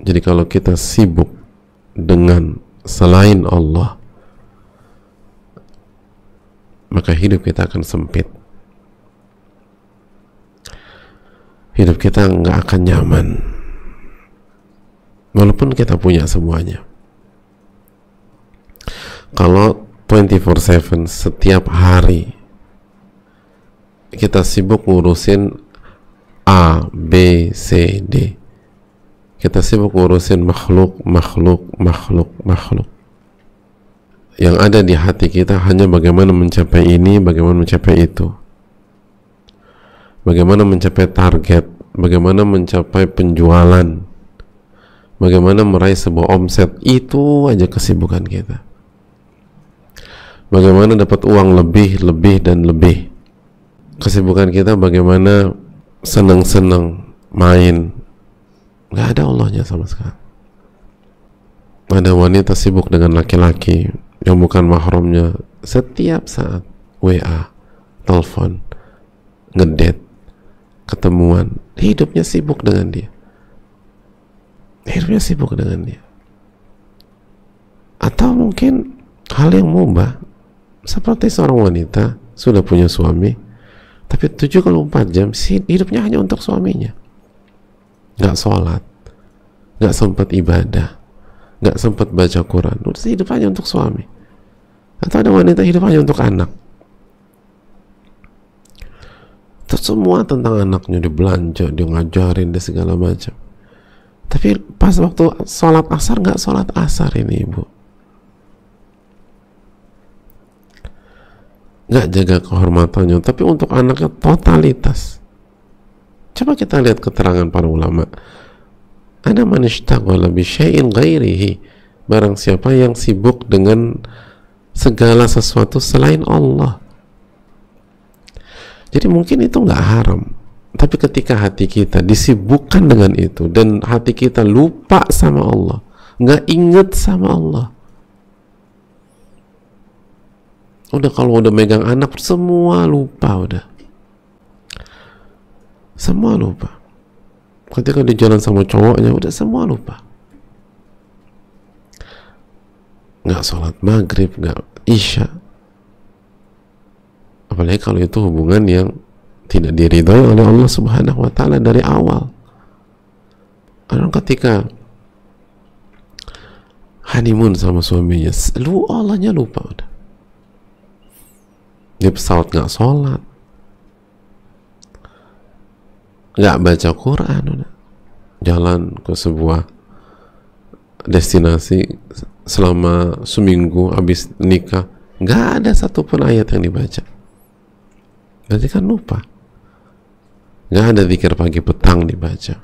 Jadi kalau kita sibuk dengan selain Allah, maka hidup kita akan sempit. Hidup kita nggak akan nyaman, walaupun kita punya semuanya. Kalau 24/7 setiap hari kita sibuk ngurusin A, B, C, D, kita sibuk ngurusin makhluk, yang ada di hati kita hanya bagaimana mencapai ini, bagaimana mencapai itu, bagaimana mencapai target, bagaimana mencapai penjualan, bagaimana meraih sebuah omset. Itu aja kesibukan kita. Bagaimana dapat uang lebih dan lebih. Kesibukan kita bagaimana senang-senang main. Gak ada Allahnya sama sekali. Ada wanita sibuk dengan laki-laki yang bukan mahramnya, setiap saat WA, telepon, ngedate, ketemuan, hidupnya sibuk dengan dia. Atau mungkin hal yang mubah, seperti seorang wanita sudah punya suami, tapi 74 jam hidupnya hanya untuk suaminya. Gak sholat, gak sempat ibadah, gak sempat baca Quran, hidup hanya untuk suami. Atau ada wanita hidup hanya untuk anak. Terus semua tentang anaknya, dia belanja, dia ngajarin, dia segala macam. Tapi pas waktu sholat asar, gak sholat asar ini ibu. Gak jaga kehormatannya, tapi untuk anaknya totalitas. Coba kita lihat keterangan para ulama. Ada man ishtaghala bi syai'in ghairihi, barang siapa yang sibuk dengan segala sesuatu selain Allah. Jadi mungkin itu nggak haram, tapi ketika hati kita disibukkan dengan itu dan hati kita lupa sama Allah, nggak inget sama Allah, udah kalau udah megang anak semua lupa, semua lupa. Ketika di jalan sama cowoknya udah semua lupa. Nggak sholat maghrib, nggak isya. Apalagi kalau itu hubungan yang tidak diridhoi oleh Allah Subhanahu wa Ta'ala dari awal. Karena ketika honeymoon sama suaminya, Allahnya lupa udah. Di pesawat nggak sholat, nggak baca Quran, udah jalan ke sebuah destinasi selama seminggu, habis nikah nggak ada satupun ayat yang dibaca. Berarti kan lupa. Nggak ada zikir pagi petang dibaca.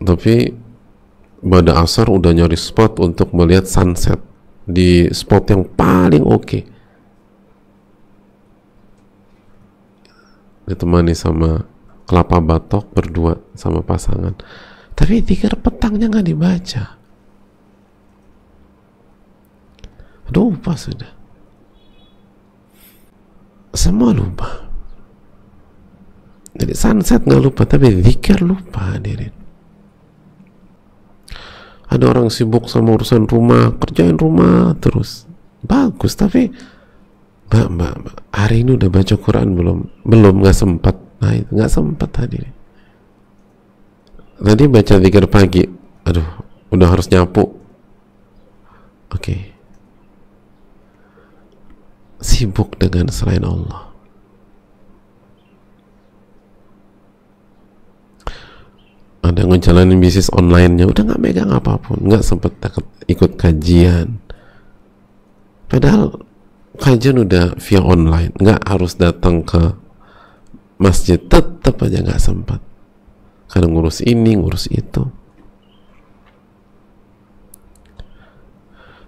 Tapi pada asar udah nyari spot untuk melihat sunset di spot yang paling oke. Ditemani sama kelapa batok berdua sama pasangan. Tapi zikir petangnya nggak dibaca. Lupa sudah. Semua lupa. Jadi sunset nggak lupa, tapi zikir lupa, hadirin. Ada orang sibuk sama urusan rumah, kerjain rumah terus. Bagus, tapi Mbak, hari ini udah baca Quran belum, nggak sempat. Nah itu nggak sempat hadirin. Tadi baca zikir pagi, aduh, udah harus nyapu. Oke. Sibuk dengan selain Allah. Ada ngejalanin bisnis online-nya, udah nggak megang apapun, nggak sempet ikut kajian. Padahal kajian udah via online, nggak harus datang ke masjid, tetap aja nggak sempat. Kadang ngurus ini, ngurus itu.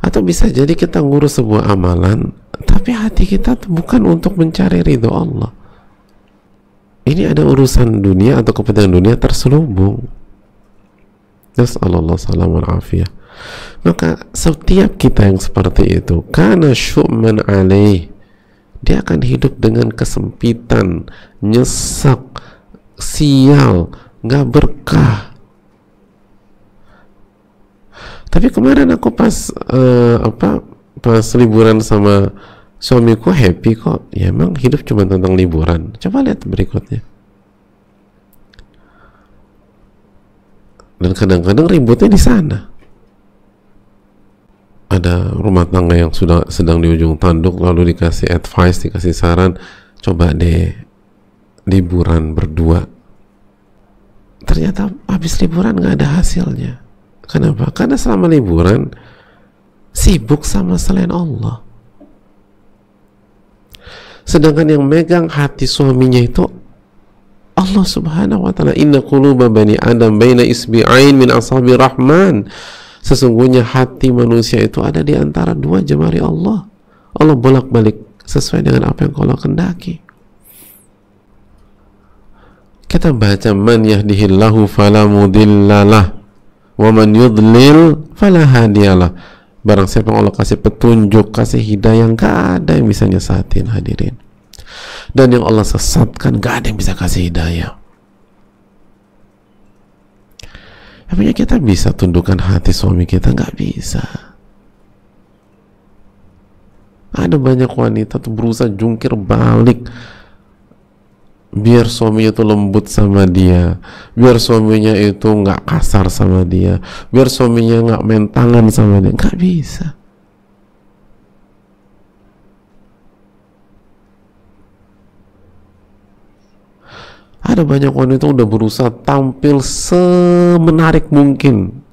Atau bisa jadi kita ngurus sebuah amalan, tapi hati kita tuh bukan untuk mencari ridho Allah. Ini ada urusan dunia atau kepentingan dunia terselubung. Nasallallahu salam wal afiyah. Maka setiap kita yang seperti itu, karena syu'man alaih, dia akan hidup dengan kesempitan, nyesek, sial, nggak berkah. Tapi kemarin aku pas pas liburan sama suamiku happy kok. Ya emang hidup cuma tentang liburan. Coba lihat berikutnya. Dan kadang-kadang ributnya di sana. Ada rumah tangga yang sudah sedang di ujung tanduk, lalu dikasih advice, dikasih saran, coba deh liburan berdua. Ternyata habis liburan nggak ada hasilnya. Kenapa? Karena selama liburan sibuk sama selain Allah. Sedangkan yang megang hati suaminya itu Allah subhanahu wa ta'ala. Inna quluba bani adam baina isbi'ain min asabi rahman. Sesungguhnya hati manusia itu ada di antara dua jemari Allah. Allah bolak-balik sesuai dengan apa yang Allah kehendaki. Kita baca man yahdihillahu fala mudhillalah wa man yudlil fala hadiyalah. Barang siapa yang Allah kasih petunjuk, kasih hidayah, gak ada yang bisa nyesatin, hadirin. Dan yang Allah sesatkan, gak ada yang bisa kasih hidayah. Apanya kita bisa tundukkan hati suami kita? Gak bisa. Ada banyak wanita tuh berusaha jungkir balik biar suaminya itu lembut sama dia, biar suaminya itu nggak kasar sama dia, biar suaminya nggak main tangan sama dia. Nggak bisa. Ada banyak wanita udah berusaha tampil semenarik mungkin,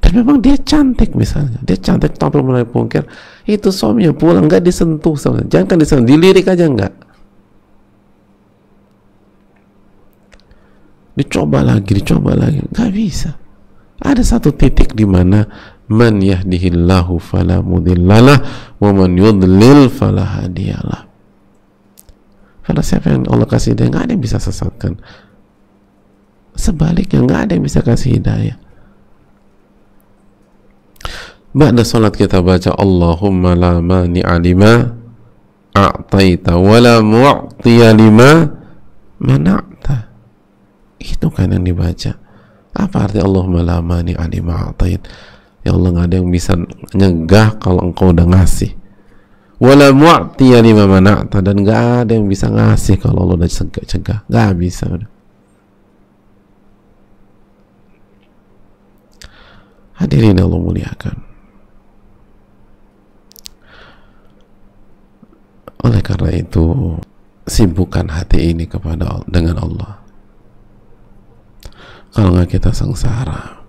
dan memang dia cantik, misalnya dia cantik tampil menarik mungkin, itu suaminya pulang nggak disentuh sama, jangan disentuh, dilirik aja nggak. Dicoba lagi, nggak bisa. Ada satu titik di mana man yahdihillahu fala mudhillalah wa man yudlil fala hadiyalah. Karena siapa yang Allah kasih hidayah, nggak ada yang bisa sesatkan. Sebaliknya, nggak ada yang bisa kasih hidayah. Ba'da salat kita baca Allahumma la mani'a lima a'taita wa la mu'tiya lima mana'ta. Itu kan yang dibaca. Apa arti Allahumma la mani'a lima a'tait? Ya Allah, nggak ada yang bisa nyegah kalau engkau udah ngasih. Wala mu'tiya lima mana'ta, dan nggak ada yang bisa ngasih kalau Allah udah cegah. Nggak bisa. Hadirin Allah muliakan. Oleh karena itu, sibukkan hati ini dengan Allah. Kalau nggak kita sengsara.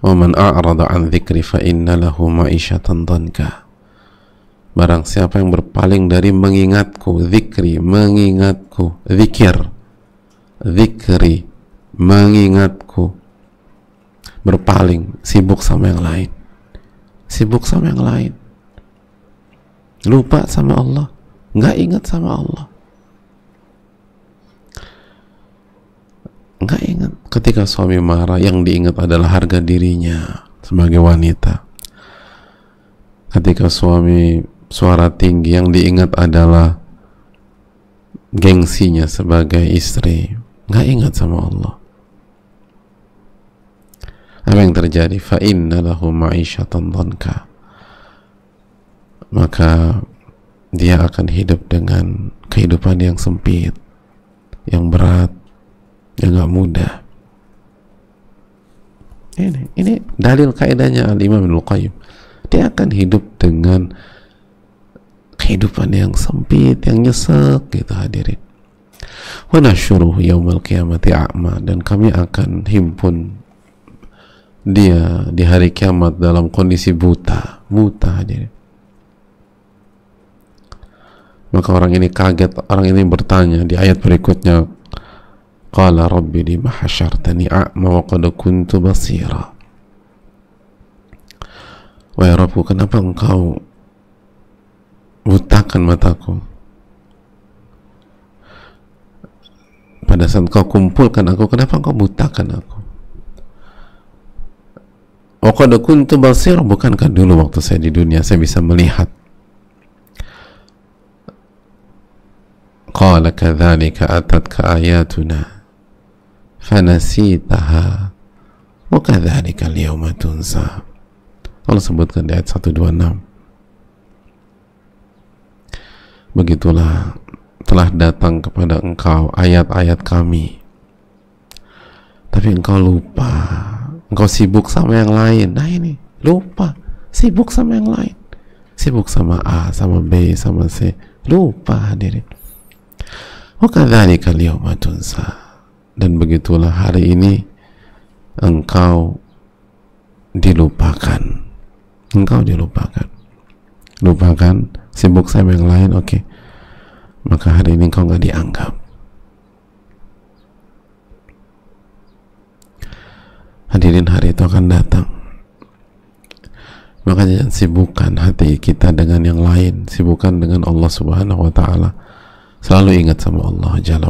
Wa man a'rada an dzikri fa inna lahu ma'isyatan dhanka. Barang siapa yang berpaling dari mengingatku, zikri, mengingatku, zikir, zikri, mengingatku, berpaling, sibuk sama yang lain, lupa sama Allah, nggak ingat sama Allah. Nggak ingat. Ketika suami marah, yang diingat adalah harga dirinya sebagai wanita. Ketika suami suara tinggi, yang diingat adalah gengsinya sebagai istri. Nggak ingat sama Allah. Apa yang terjadi? Fa inna lahu ma'isyatan dhanka. Maka dia akan hidup dengan kehidupan yang sempit, yang berat, yang nggak mudah. Ini dalil kaidahnya Al-Imam Ibnul Qayyim. Dia akan hidup dengan kehidupan yang sempit, yang nyesek gitu, hadirin. Wa nasyuruhu yaumal qiyamati a'ma, dan kami akan himpun dia di hari kiamat dalam kondisi buta, hadirin. Maka orang ini kaget, orang ini bertanya di ayat berikutnya, qala rabbi lima hasyartani a'ma wa qad kuntu basira. Wahai Rabbku, kenapa engkau butakan mataku pada saat kau kumpulkan aku? Kenapa engkau butakan aku? wa qad kuntu basir, bukankah dulu waktu saya di dunia saya bisa melihat. Qala kadzalika atatka ayatuna fanasitaha wa kadzalika al-yawma tunsa. Allah sebutkan di ayat 126. Begitulah telah datang kepada engkau ayat-ayat kami, tapi engkau lupa, engkau sibuk sama yang lain. Nah ini, lupa, sibuk sama yang lain, sibuk sama A, sama B, sama C, lupa hadirin. Wa kadzalika al-yawma tunsa, dan begitulah hari ini engkau dilupakan, lupakan, sibuk sama yang lain, oke. Maka hari ini engkau nggak dianggap. Hadirin, hari itu akan datang. Makanya sibukkan hati kita dengan yang lain, sibukkan dengan Allah Subhanahu wa ta'ala. Selalu ingat sama Allah Jalla